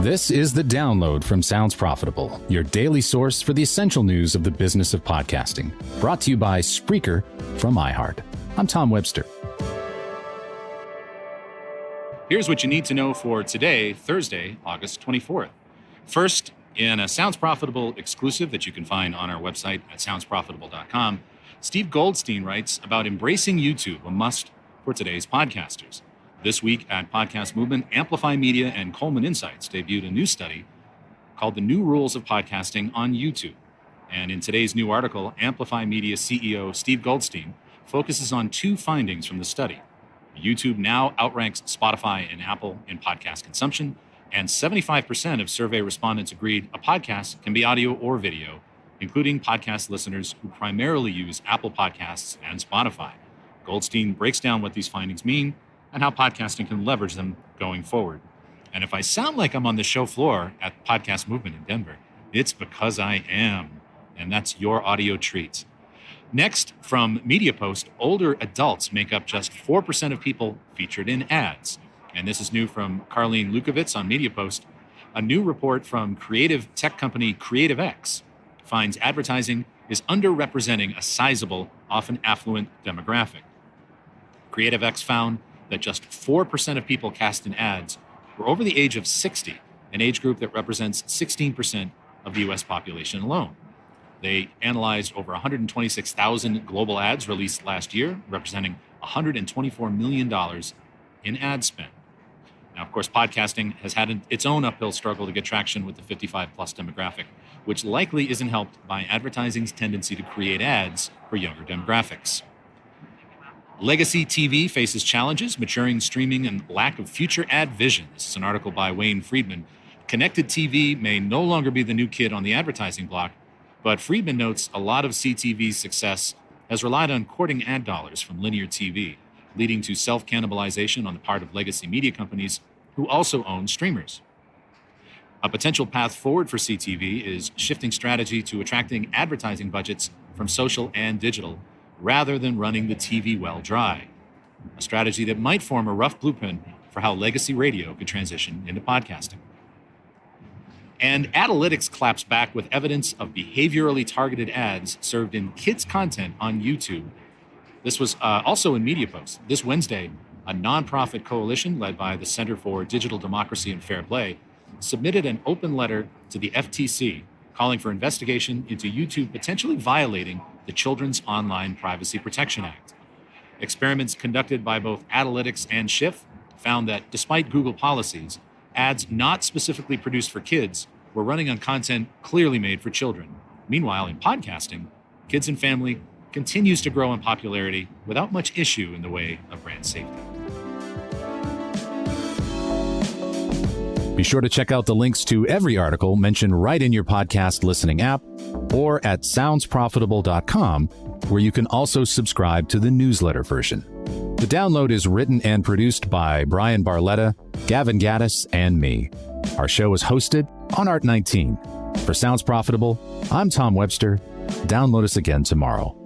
This is The Download from Sounds Profitable, your daily source for the essential news of the business of podcasting. Brought to you by Spreaker from iHeart. I'm Tom Webster. Here's what you need to know for today, Thursday, August 24th. First, in a Sounds Profitable exclusive that you can find on our website at soundsprofitable.com, Steve Goldstein writes about embracing YouTube, a must for today's podcasters. This week at Podcast Movement, Amplify Media and Coleman Insights debuted a new study called The New Rules of Podcasting on YouTube. And in today's new article, Amplify Media CEO Steve Goldstein focuses on two findings from the study. YouTube now outranks Spotify and Apple in podcast consumption, and 75% of survey respondents agreed a podcast can be audio or video, including podcast listeners who primarily use Apple Podcasts and Spotify. Goldstein breaks down what these findings mean and how podcasting can leverage them going forward. And if I sound like I'm on the show floor at Podcast Movement in Denver, it's because I am. And that's your audio treat. Next, from MediaPost, older adults make up just 4% of people featured in ads. And this is new from Karlene Lukovitz on MediaPost. A new report from creative tech company CreativeX finds advertising is underrepresenting a sizable, often affluent demographic. CreativeX found that just 4% of people cast in ads were over the age of 60, an age group that represents 16% of the U.S. population alone. They analyzed over 126,000 global ads released last year, representing $124 million in ad spend. Now, of course, podcasting has had its own uphill struggle to get traction with the 55-plus demographic, which likely isn't helped by advertising's tendency to create ads for younger demographics. Legacy TV faces challenges, maturing streaming, and lack of future ad vision. This is an article by Wayne Friedman. Connected TV may no longer be the new kid on the advertising block, but Friedman notes a lot of CTV's success has relied on courting ad dollars from linear TV, leading to self-cannibalization on the part of legacy media companies who also own streamers. A potential path forward for CTV is shifting strategy to attracting advertising budgets from social and digital, rather than running the TV well dry, a strategy that might form a rough blueprint for how legacy radio could transition into podcasting. And Adalytics claps back with evidence of behaviorally targeted ads served in kids' content on YouTube. This was also in MediaPost. This Wednesday, a nonprofit coalition led by the Center for Digital Democracy and Fair Play submitted an open letter to the FTC calling for investigation into YouTube potentially violating the Children's Online Privacy Protection Act. Experiments conducted by both Adalytics and Shiff found that despite Google policies, ads not specifically produced for kids were running on content clearly made for children. Meanwhile, in podcasting, Kids and Family continues to grow in popularity without much issue in the way of brand safety. Be sure to check out the links to every article mentioned right in your podcast listening app or at soundsprofitable.com, where you can also subscribe to the newsletter version. The Download is written and produced by Brian Barletta, Gavin Gaddis, and me. Our show is hosted on Art19. For Sounds Profitable, I'm Tom Webster. Download us again tomorrow.